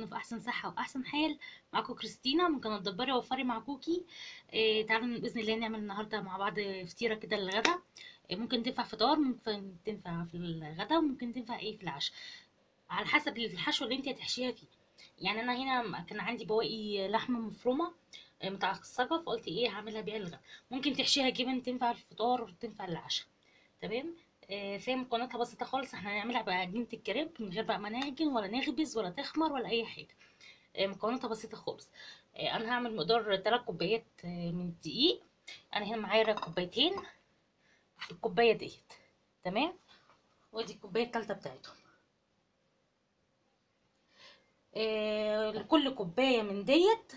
في احسن صحه واحسن حال. معاكم كريستينا من قناه دبري وفري مع كوكي. تعالوا باذن الله نعمل النهارده مع بعض فطيره كده للغدا. ممكن تنفع فطار، ممكن تنفع في الغدا، وممكن تنفع في العشاء، على حسب الحشوه اللي انت هتحشيها فيه. يعني انا هنا كان عندي بواقي لحمه مفرومه متعصجه، فقلت هعملها بيها للغدا. ممكن تحشيها جبن، تنفع الفطار وتنفع للعشاء. تمام. فهي مكوناتها بسيطة خالص. احنا هنعملها بعجينة الكريب من غير بقى ما نعجن ولا نخبز ولا تخمر ولا أي حاجة. مكوناتها بسيطة خالص. أنا هعمل مقدار 3 كوبايات من الدقيق. أنا هنا معايا كوبايتين في الكوباية ديت. تمام. ودي الكوباية التالتة بتاعتهم. لكل كوباية من ديت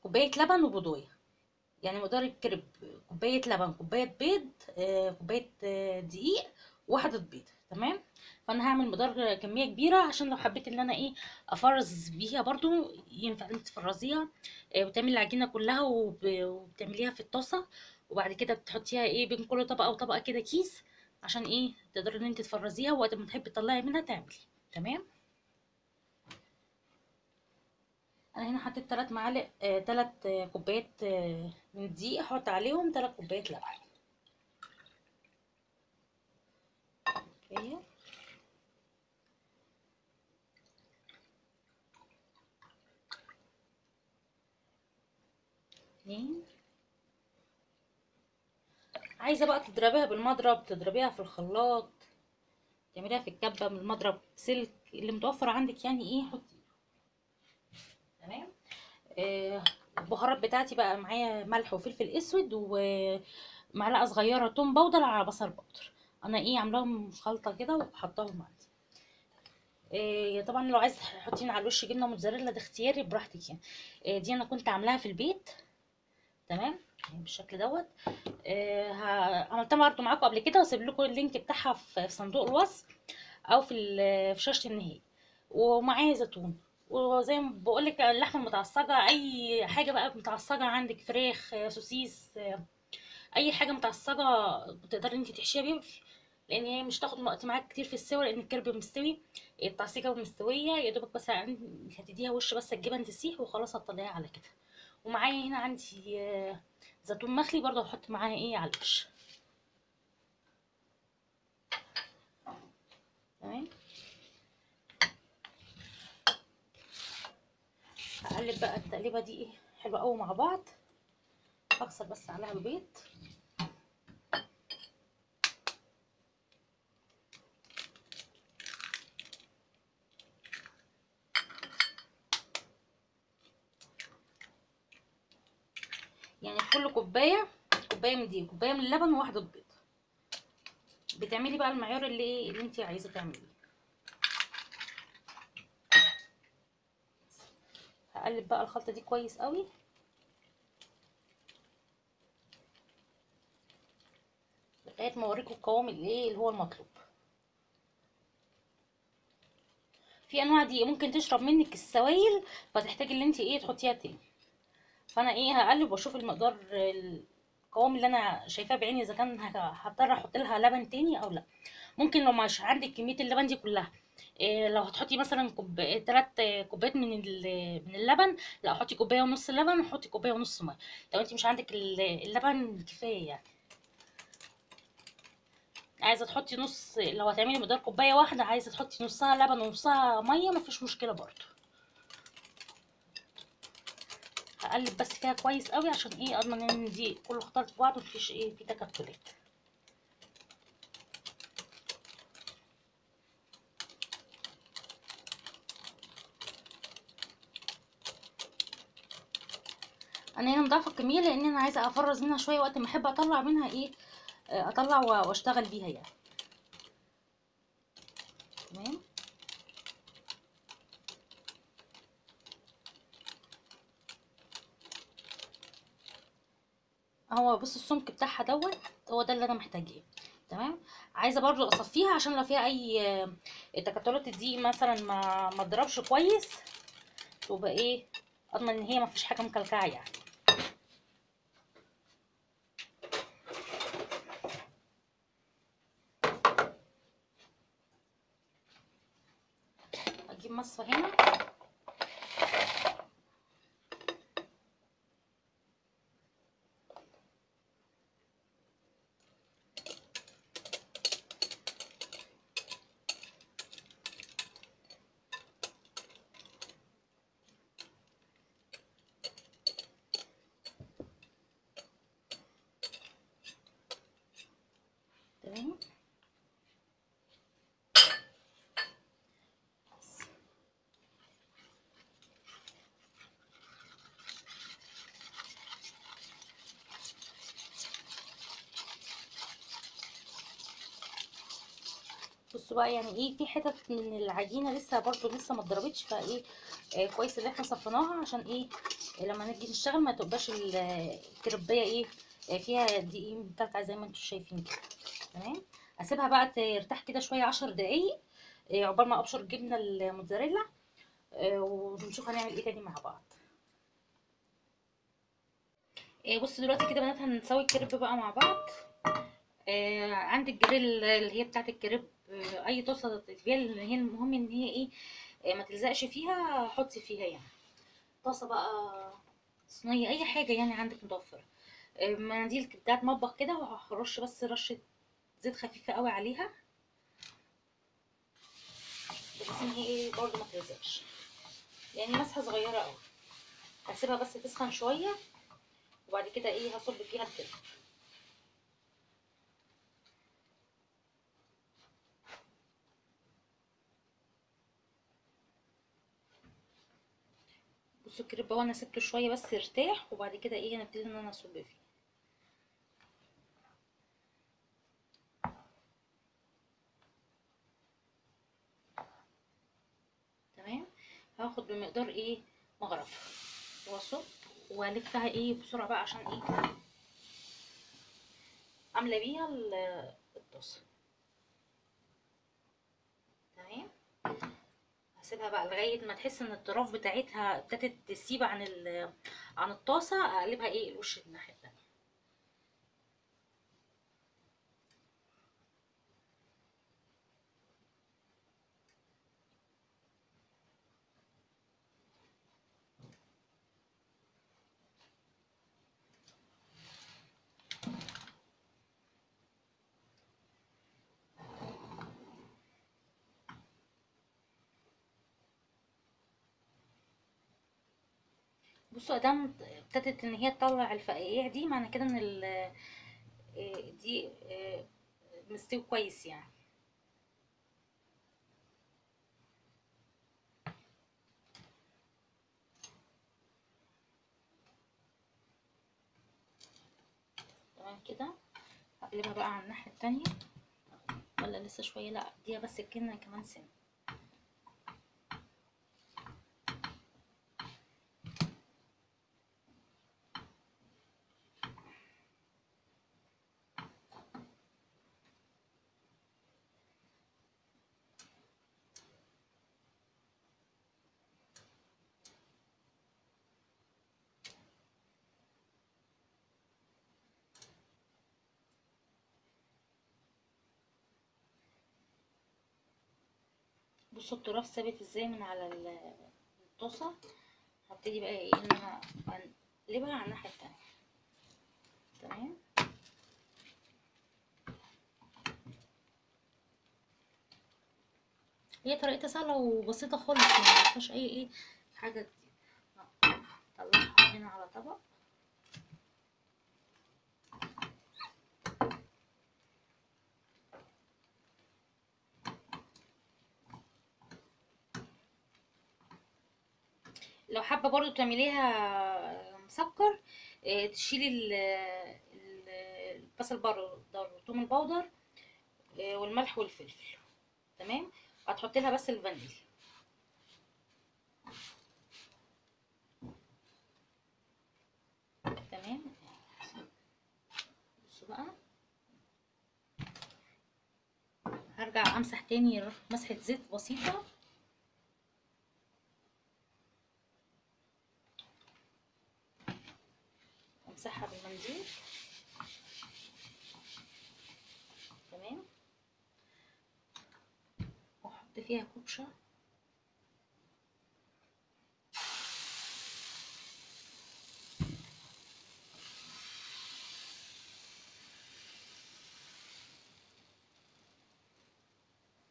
كوباية لبن وبضاية. يعني مقدار الكريب كوباية لبن، كوباية بيض، كوباية دقيق، واحدة بيض. تمام. فانا هعمل مقدار كمية كبيرة عشان لو حبيت ان انا افرز بيها برضو ينفع انت تفرزيها. وتعملي العجينة كلها وبتعمليها في الطاسة، وبعد كده بتحطيها بين كل طبقة وطبقة كده كيس، عشان تقدري ان انت تفرزيها وقت ما تحبي تطلعي منها تعملي. تمام. انا هنا حطيت 3 معالق 3 كوبايات من الدقيق، احط عليهم 3 كوبايات لبن. كفايه. اتنين. عايزه بقى تضربيها بالمضرب، تضربيها في الخلاط، تعمليها في الكبه من المضرب سلك اللي متوفر عندك، يعني حطي. تمام. البهارات بتاعتي بقى معايا ملح وفلفل اسود ومعلقه صغيره توم باودر على بصل باودر. انا عاملاهم خلطه كده وحطاهم عندي. طبعا لو عايز تحطين على الوش جبنه موتزاريلا ده اختياري براحتك يعني. دي انا كنت عاملاها في البيت. تمام. يعني بالشكل دوت. عملتها برضه معاكم قبل كده، واسيب لكم اللينك بتاعها في صندوق الوصف او في شاشه النهايه. ومعايا زيتون. وزي ما بقول لك اللحمه المتعصجه، اي حاجه بقى متعصجه عندك، فراخ، سوسيس، اي حاجه متعصجه تقدري انت تحشيها بيها، لان هي مش تاخد وقت معاك كتير في السوا، لان الكرب مستوي. التعصيجه مستويه يا دوبك، بس هتديها وش بس الجبن تسيح وخلاص، هتطلعيها على كده. ومعايا هنا عندي زيتون مخلي برضه هحط معاها على الوش. تمام. هقلب بقى التقليبه دي حلوه قوي مع بعض. هكسر بس عليها البيض. يعني كل كوبايه، كوبايه من دي، كوبايه من اللبن، وواحده بيض. بتعملي بقى المعيار اللي انت عايزه تعمليه. هقلب بقى الخلطه دي كويس قوي لغايه ما اوريكم القوام اللي هو المطلوب. في انواع دي ممكن تشرب منك السوائل، فتحتاجي اللي انت تحطيها تاني. فانا هقلب واشوف المقدار، القوام اللي انا شايفاه بعيني، اذا كان هضطر احط لها لبن تاني او لا. ممكن لو مش عندك كميه اللبن دي كلها، لو هتحطي مثلا 3 كوبايات من اللبن، لا حطي كوبايه ونص لبن وحطي كوبايه ونص ميه. لو انت مش عندك اللبن كفايه يعني. عايزه تحطي نص، لو هتعملي مقدار كوبايه واحده، عايزه تحطي نصها لبن ونصها ميه، مفيش مشكله برضو. هقلب بس فيها كويس قوي عشان اضمن ان دي كله اختلط في بعض ومفيش في تكتلات. انا هنا مضاعفه الكميه لان انا عايزه افرز منها شويه وقت ما احب اطلع منها اطلع واشتغل بيها يعني. تمام. هو بص السمك بتاعها دوت، هو ده اللي انا محتاجاه. تمام. عايزه برضو اصفيها عشان لو فيها اي تكتلات الدقيق مثلا ما تضربش كويس، تبقى اضمن ان هي ما فيش حاجه مكلكعه يعني. اجيب مصفى هنا بصوا بقى يعني ايه، في حتت من العجينه لسه برضو لسه ما اتضربتش، فايه كويس اللي احنا صفيناها، عشان ايه لما نيجي نشتغل ما تبقاش الكريبيه ايه فيها دقيق مكلكع زي ما انتم شايفين كده. تمام. اسيبها بقى ترتاح كده شويه 10 دقايق عقبال ما ابشر الجبنه الموتزاريلا، ونشوف هنعمل ايه تاني مع بعض. بصوا دلوقتي كده بنات هنسوي الكريب بقى مع بعض. عندك جريل اللي هي بتاعت الكريب، اي طاسه فيها اللي هي المهم ان هي ايه ما تلزقش فيها، حطي فيها يعني طاسه بقى، صينيه، اي حاجه يعني عندك متوفره. مناديل بتاعت مطبخ كده، وهرش بس رشه زيت خفيفه قوي عليها، بحيث ان هي ايه برضه ما تلزقش، يعني مسحه صغيره قوي. هسيبها بس تسخن شويه، وبعد كده ايه هصب فيها الكريب. بصوا الكريب اهو انا سبته شويه بس يرتاح، وبعد كده ايه هنبتدي ان انا اصب فيه. تمام. هاخد بمقدار ايه مغرفه واصب، والفها ايه بسرعه بقى عشان ايه عامله بيها الطاسه. تمام. هسيبها بقى لغايه ما تحس ان الطراف بتاعتها ابتدت تسيب عن عن الطاسه، اقلبها ايه الوش الناحيه التانيه. بصوا ادام ابتدت ان هي تطلع الفقاقيع دي، معنى كده ان دي مستوي كويس يعني. تمام كده. هقلبها بقى على الناحيه التانيه، ولا لسه شويه؟ لا دي بس الكنه كمان سنه. بصوا التراث ثابت ازاي من على الطاسه. هبتدي بقى ايه ان انا اقلبها على الناحيه التانيه. تمام. هي طريقتها سهله وبسيطه خالص، يعني ما فيهاش اي حاجه جديده. طلعها هنا على طبق. لو حابه برضو تعمليها مسكر، تشيلي البصل بودر والثوم البودر والملح والفلفل. تمام. هتحطي لها بس الفانيليا. تمام. بصوا بقى، هرجع امسح تاني مسحه زيت بسيطه. امسحها بالمنديل. تمام. واحط فيها كوبشه.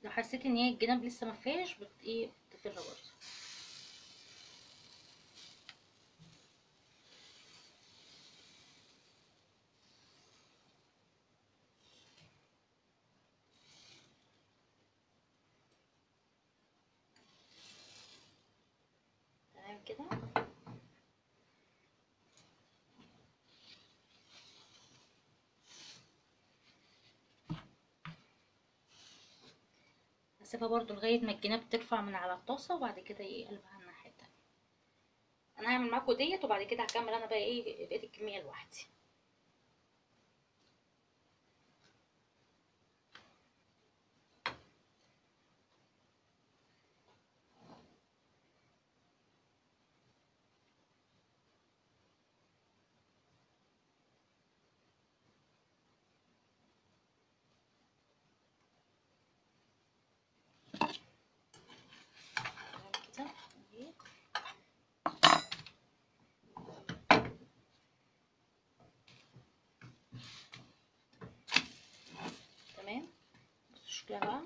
لو حسيت ان هي الجناب لسه ما فيهاش تقفلها برضه. تمام كده. هسيبها برضو لغايه ما الجناب ترفع من على الطاسه، وبعد كده ايه اقلبها على الناحيه التانيه. انا هعمل معاكم ديت وبعد كده هكمل انا بقى ايه بقيه الكميه لوحدي. كده اهي. تمام، بصوا شكلها بقى.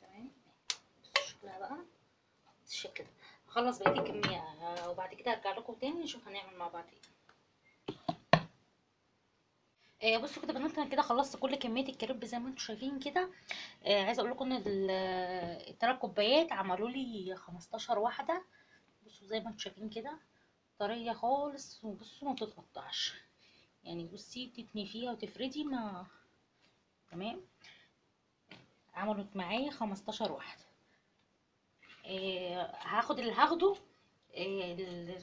تمام، بصوا شكلها بقى بالشكل ده. هخلص بقيه الكميه وبعد كده هرجع لكم تاني نشوف هنعمل مع بعض ايه. بصوا كده بنات، انا كده خلصت كل كميه الكريب زي ما انتم شايفين كده. عايزه اقول لكم ان التلات كوبايات عملوا لي 15 واحده. بصوا زي ما انتم شايفين كده، طريه خالص، وبصوا ما تتقطعش يعني. بصي تتني فيها وتفردي ما. تمام، عملت معايا 15 واحده. هاخد اللي هاخده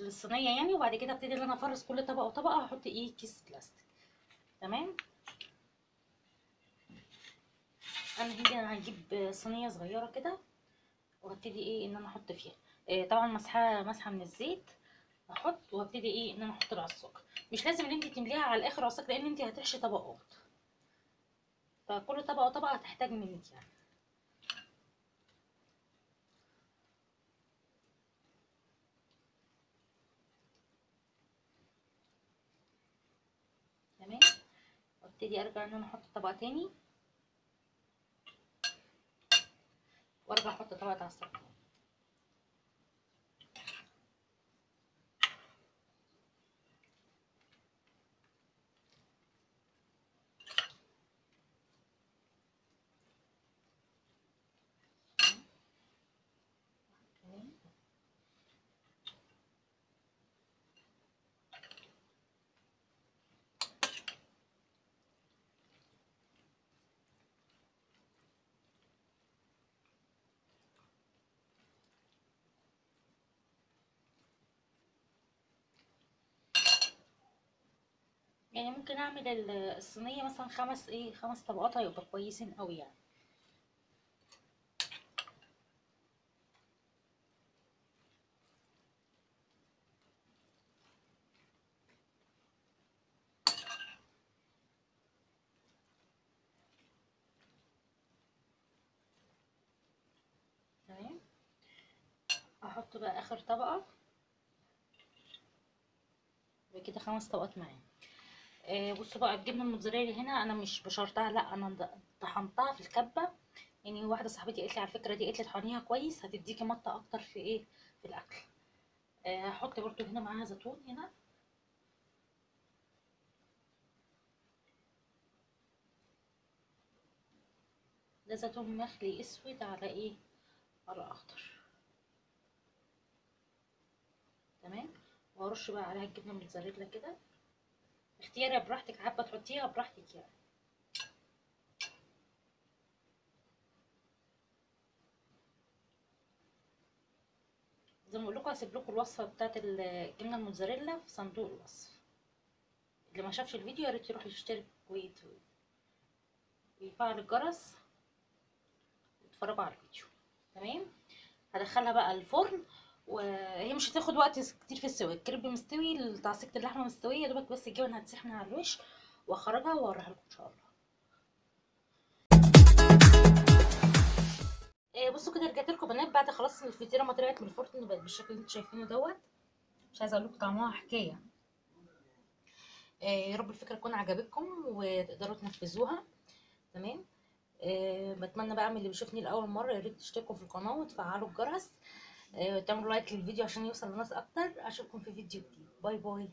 الصينيه يعني، وبعد كده ابتدي ان انا افرز كل طبقه وطبقه، هحط ايه كيس بلاستيك. تمام، انا هجيب صينيه صغيره كده، وهبتدي ايه ان انا احط فيها طبعا مسحه من الزيت. احط وابتدي ايه ان انا احط العصاك. مش لازم ان انت تمليها على الاخر عصاك، لان انت هتحشي طبقات، فكل طبقه وطبقه هتحتاج منك يعني. تمام، وابتدي ارجع ان انا احط طبقه تاني، وارجع احط طبقه عصاك. تمام، يعني ممكن اعمل الصينيه مثلا خمس طبقات، هيبقى كويسين قوي يعني. تمام، احط بقى اخر طبقه، وكده 5 طبقات معايا. بصوا بقى الجبنه الموتزاريلا هنا انا مش بشرتها، لا انا طحنتها في الكبه. يعني واحده صاحبتي قالت لي على الفكره دي، قالت لي طحنيها كويس هتديكي مطه اكتر في ايه في الاكل. هحط برضو هنا معاها زيتون هنا. ده زيتون مخلي اسود على ايه على اخضر. تمام، وهرش بقى عليها الجبنه الموتزاريلا كده. اختياري براحتك، حابه تحطيها براحتك يعني. زي ما بقول لكم هسيب لكم الوصفه بتاعت الجبنه الموتزاريلا في صندوق الوصف. اللي ما شافش الفيديو يا ريت يروح يشترك ويفعل الجرس ويتفرجوا على الفيديو. تمام، هدخلها بقى الفرن، وهي مش هتاخد وقت كتير في السوا. الكريب مستوي، تعصيجة اللحمه مستويه، يا دوبك بس الجبن هتسيح من على الوش، واخرجها واوريها لكم ان شاء الله. بصوا كده رجعت لكم بنات بعد خلاص الفطيره ما طلعت من الفرن، بقت بالشكل اللي انتوا شايفينه دوت. مش عايزه اقول لكم طعمها حكايه. يا رب الفكره تكون عجبتكم وتقدروا تنفذوها. تمام، بتمنى بقى من اللي بيشوفني لاول مره يا ريت تشتركوا في القناه وتفعلوا الجرس، تعملوا لايك للفيديو عشان يوصل لناس اكتر. اشوفكم في فيديو جديد. باي باي.